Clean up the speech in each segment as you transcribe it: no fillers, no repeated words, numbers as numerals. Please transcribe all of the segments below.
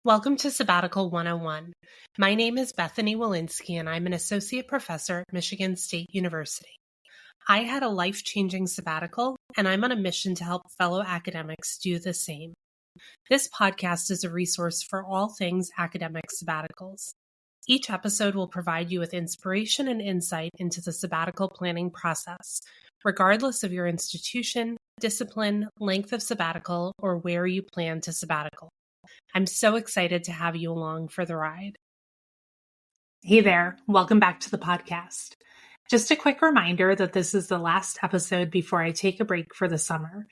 Welcome to Sabbatical 101. My name is Bethany Walensky, and I'm an associate professor at Michigan State University. I had a life-changing sabbatical, and I'm on a mission to help fellow academics do the same. This podcast is a resource for all things academic sabbaticals. Each episode will provide you with inspiration and insight into the sabbatical planning process, regardless of your institution, discipline, length of sabbatical, or where you plan to sabbatical. I'm so excited to have you along for the ride. Hey there, welcome back to the podcast. Just a quick reminder that this is the last episode before I take a break for the summer.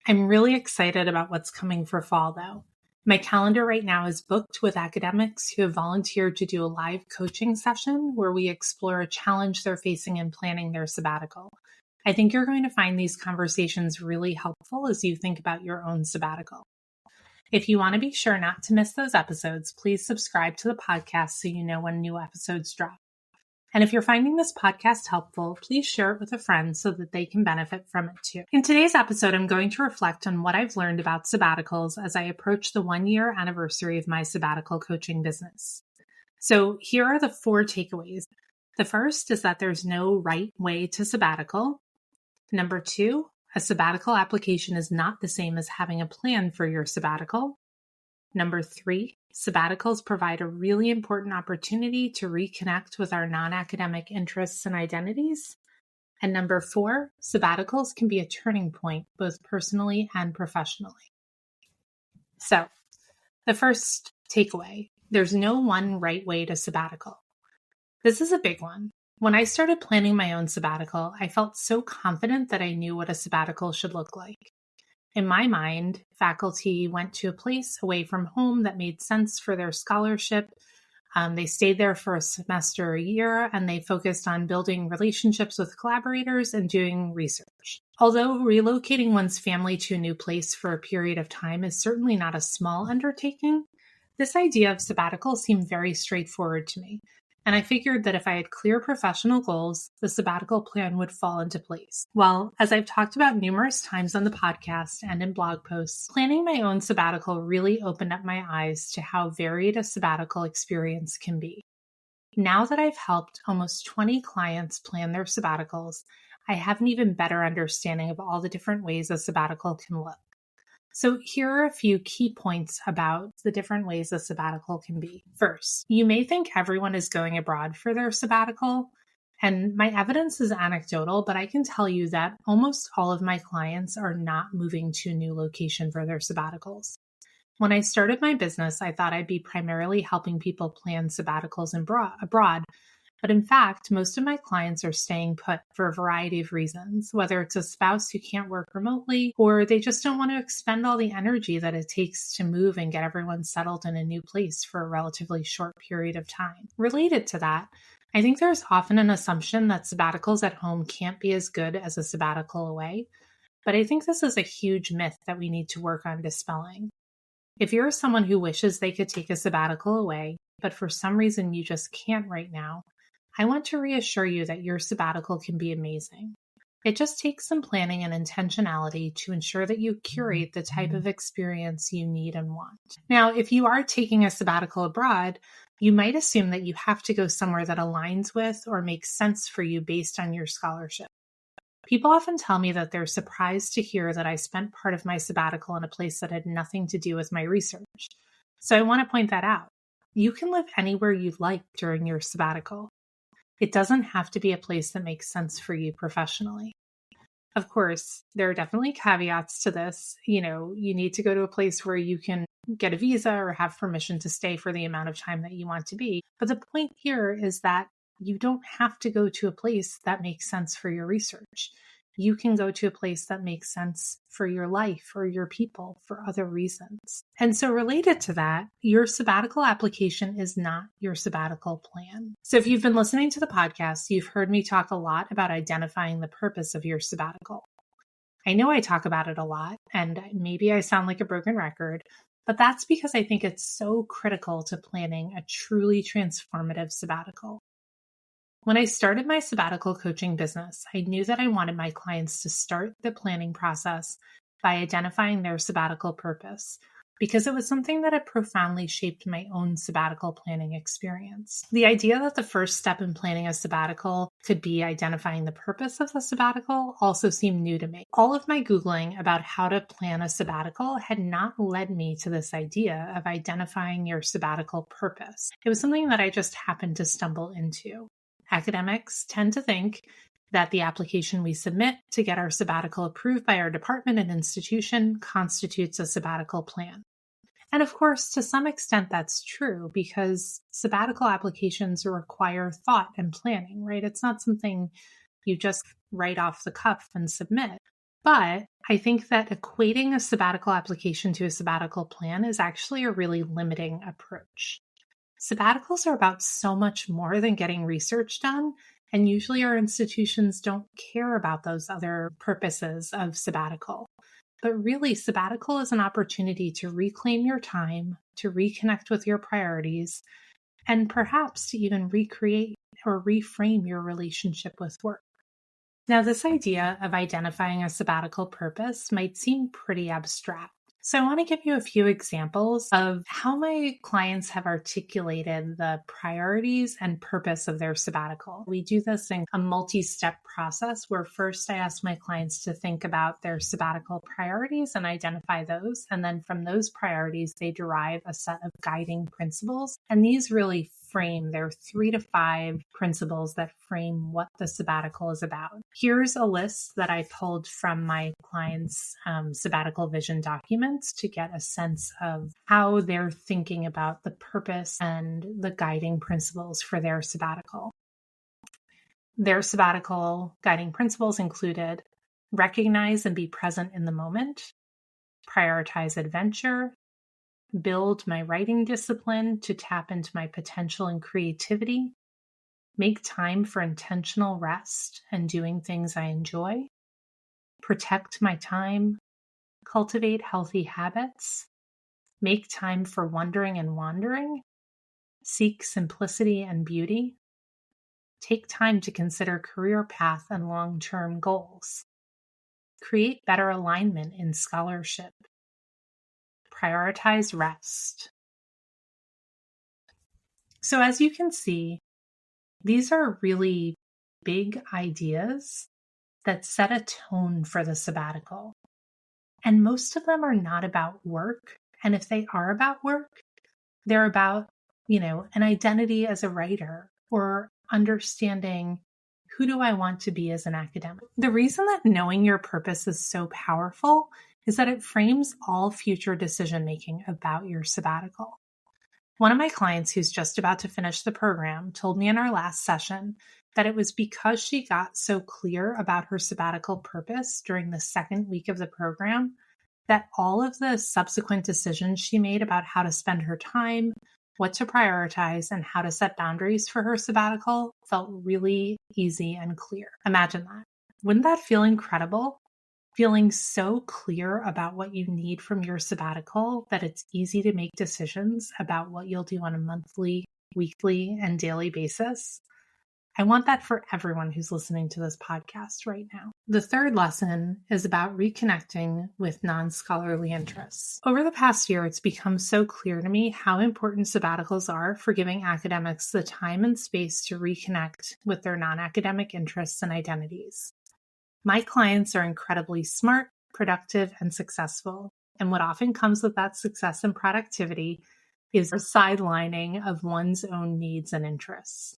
I'm really excited about what's coming for fall, though. My calendar right now is booked with academics who have volunteered to do a live coaching session where we explore a challenge they're facing in planning their sabbatical. I think you're going to find these conversations really helpful as you think about your own sabbatical. If you want to be sure not to miss those episodes, please subscribe to the podcast so you know when new episodes drop. And if you're finding this podcast helpful, please share it with a friend so that they can benefit from it too. In today's episode, I'm going to reflect on what I've learned about sabbaticals as I approach the 1-year anniversary of my sabbatical coaching business. So here are the 4 takeaways. The first is that there's no right way to sabbatical. Number 2, a sabbatical application is not the same as having a plan for your sabbatical. Number 3, sabbaticals provide a really important opportunity to reconnect with our non-academic interests and identities. And number 4, sabbaticals can be a turning point, both personally and professionally. So, the first takeaway, there's no one right way to sabbatical. This is a big one. When I started planning my own sabbatical, I felt so confident that I knew what a sabbatical should look like. In my mind, faculty went to a place away from home that made sense for their scholarship. They stayed there for a semester or a year, and they focused on building relationships with collaborators and doing research. Although relocating one's family to a new place for a period of time is certainly not a small undertaking, this idea of sabbatical seemed very straightforward to me. And I figured that if I had clear professional goals, the sabbatical plan would fall into place. Well, as I've talked about numerous times on the podcast and in blog posts, planning my own sabbatical really opened up my eyes to how varied a sabbatical experience can be. Now that I've helped almost 20 clients plan their sabbaticals, I have an even better understanding of all the different ways a sabbatical can look. So here are a few key points about the different ways a sabbatical can be. First, you may think everyone is going abroad for their sabbatical, and my evidence is anecdotal, but I can tell you that almost all of my clients are not moving to a new location for their sabbaticals. When I started my business, I thought I'd be primarily helping people plan sabbaticals abroad. But in fact, most of my clients are staying put for a variety of reasons, whether it's a spouse who can't work remotely, or they just don't want to expend all the energy that it takes to move and get everyone settled in a new place for a relatively short period of time. Related to that, I think there's often an assumption that sabbaticals at home can't be as good as a sabbatical away, but I think this is a huge myth that we need to work on dispelling. If you're someone who wishes they could take a sabbatical away, but for some reason you just can't right now, I want to reassure you that your sabbatical can be amazing. It just takes some planning and intentionality to ensure that you curate the type of experience you need and want. Now, if you are taking a sabbatical abroad, you might assume that you have to go somewhere that aligns with or makes sense for you based on your scholarship. People often tell me that they're surprised to hear that I spent part of my sabbatical in a place that had nothing to do with my research. So I want to point that out. You can live anywhere you'd like during your sabbatical. It doesn't have to be a place that makes sense for you professionally. Of course, there are definitely caveats to this. You need to go to a place where you can get a visa or have permission to stay for the amount of time that you want to be. But the point here is that you don't have to go to a place that makes sense for your research. You can go to a place that makes sense for your life or your people for other reasons. And so related to that, your sabbatical application is not your sabbatical plan. So if you've been listening to the podcast, you've heard me talk a lot about identifying the purpose of your sabbatical. I know I talk about it a lot, and maybe I sound like a broken record, but that's because I think it's so critical to planning a truly transformative sabbatical. When I started my sabbatical coaching business, I knew that I wanted my clients to start the planning process by identifying their sabbatical purpose, because it was something that had profoundly shaped my own sabbatical planning experience. The idea that the first step in planning a sabbatical could be identifying the purpose of the sabbatical also seemed new to me. All of my Googling about how to plan a sabbatical had not led me to this idea of identifying your sabbatical purpose. It was something that I just happened to stumble into. Academics tend to think that the application we submit to get our sabbatical approved by our department and institution constitutes a sabbatical plan. And of course, to some extent, that's true because sabbatical applications require thought and planning, right? It's not something you just write off the cuff and submit. But I think that equating a sabbatical application to a sabbatical plan is actually a really limiting approach. Sabbaticals are about so much more than getting research done. And usually our institutions don't care about those other purposes of sabbatical. But really, sabbatical is an opportunity to reclaim your time, to reconnect with your priorities, and perhaps to even recreate or reframe your relationship with work. Now, this idea of identifying a sabbatical purpose might seem pretty abstract. So I want to give you a few examples of how my clients have articulated the priorities and purpose of their sabbatical. We do this in a multi-step process where first I ask my clients to think about their sabbatical priorities and identify those. And then from those priorities, they derive a set of guiding principles. And these really frame their 3 to 5 principles that frame what the sabbatical is about. Here's a list that I pulled from my clients' sabbatical vision documents to get a sense of how they're thinking about the purpose and the guiding principles for their sabbatical. Their sabbatical guiding principles included recognize and be present in the moment, prioritize adventure, build my writing discipline to tap into my potential and creativity, make time for intentional rest and doing things I enjoy, protect my time, cultivate healthy habits, make time for wondering and wandering, seek simplicity and beauty, take time to consider career path and long-term goals, create better alignment in scholarship, prioritize rest. So as you can see, these are really big ideas that set a tone for the sabbatical. And most of them are not about work. And if they are about work, they're about, an identity as a writer or understanding who do I want to be as an academic. The reason that knowing your purpose is so powerful is that it frames all future decision-making about your sabbatical. One of my clients who's just about to finish the program told me in our last session that it was because she got so clear about her sabbatical purpose during the second week of the program that all of the subsequent decisions she made about how to spend her time, what to prioritize, and how to set boundaries for her sabbatical felt really easy and clear. Imagine that. Wouldn't that feel incredible? Feeling so clear about what you need from your sabbatical that it's easy to make decisions about what you'll do on a monthly, weekly, and daily basis. I want that for everyone who's listening to this podcast right now. The third lesson is about reconnecting with non-scholarly interests. Over the past year, it's become so clear to me how important sabbaticals are for giving academics the time and space to reconnect with their non-academic interests and identities. My clients are incredibly smart, productive, and successful. And what often comes with that success and productivity is a sidelining of one's own needs and interests.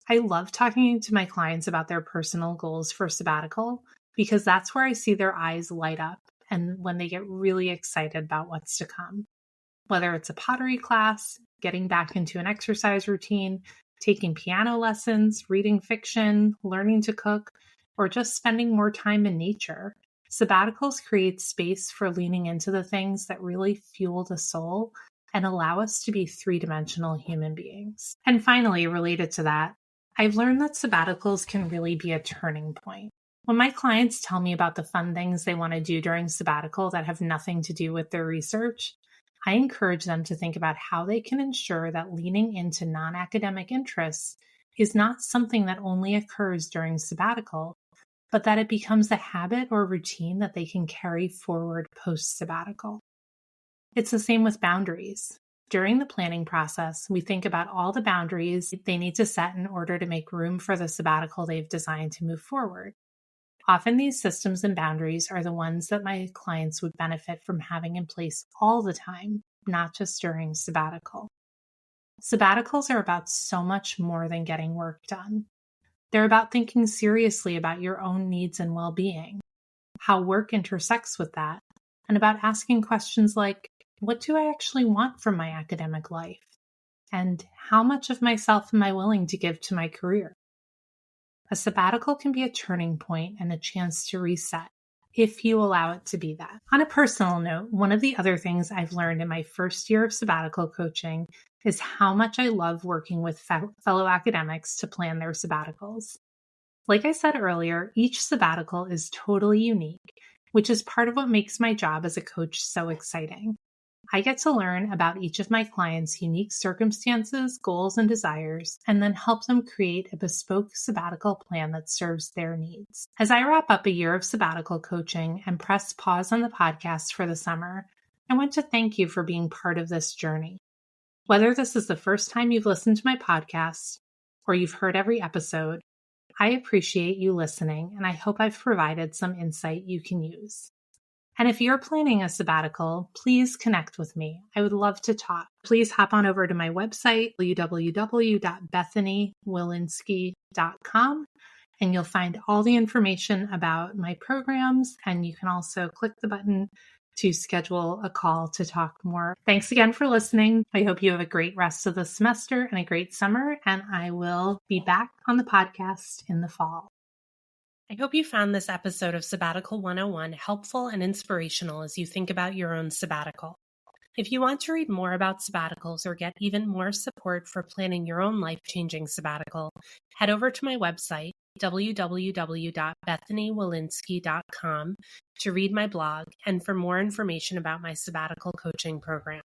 I love talking to my clients about their personal goals for sabbatical because that's where I see their eyes light up and when they get really excited about what's to come. Whether it's a pottery class, getting back into an exercise routine, taking piano lessons, reading fiction, learning to cook, or just spending more time in nature, sabbaticals create space for leaning into the things that really fuel the soul and allow us to be three-dimensional human beings. And finally, related to that, I've learned that sabbaticals can really be a turning point. When my clients tell me about the fun things they want to do during sabbatical that have nothing to do with their research, I encourage them to think about how they can ensure that leaning into non-academic interests is not something that only occurs during sabbatical, but that it becomes a habit or routine that they can carry forward post-sabbatical. It's the same with boundaries. During the planning process, we think about all the boundaries they need to set in order to make room for the sabbatical they've designed to move forward. Often these systems and boundaries are the ones that my clients would benefit from having in place all the time, not just during sabbatical. Sabbaticals are about so much more than getting work done. They're about thinking seriously about your own needs and well-being, how work intersects with that, and about asking questions like, what do I actually want from my academic life? And how much of myself am I willing to give to my career? A sabbatical can be a turning point and a chance to reset, if you allow it to be that. On a personal note, one of the other things I've learned in my first year of sabbatical coaching is how much I love working with fellow academics to plan their sabbaticals. Like I said earlier, each sabbatical is totally unique, which is part of what makes my job as a coach so exciting. I get to learn about each of my clients' unique circumstances, goals, and desires, and then help them create a bespoke sabbatical plan that serves their needs. As I wrap up a year of sabbatical coaching and press pause on the podcast for the summer, I want to thank you for being part of this journey. Whether this is the first time you've listened to my podcast or you've heard every episode, I appreciate you listening, and I hope I've provided some insight you can use. And if you're planning a sabbatical, please connect with me. I would love to talk. Please hop on over to my website, www.bethanywilinski.com, and you'll find all the information about my programs, and you can also click the button to schedule a call to talk more. Thanks again for listening. I hope you have a great rest of the semester and a great summer, and I will be back on the podcast in the fall. I hope you found this episode of Sabbatical 101 helpful and inspirational as you think about your own sabbatical. If you want to read more about sabbaticals or get even more support for planning your own life-changing sabbatical, head over to my website, www.bethanywilinski.com, to read my blog and for more information about my sabbatical coaching program.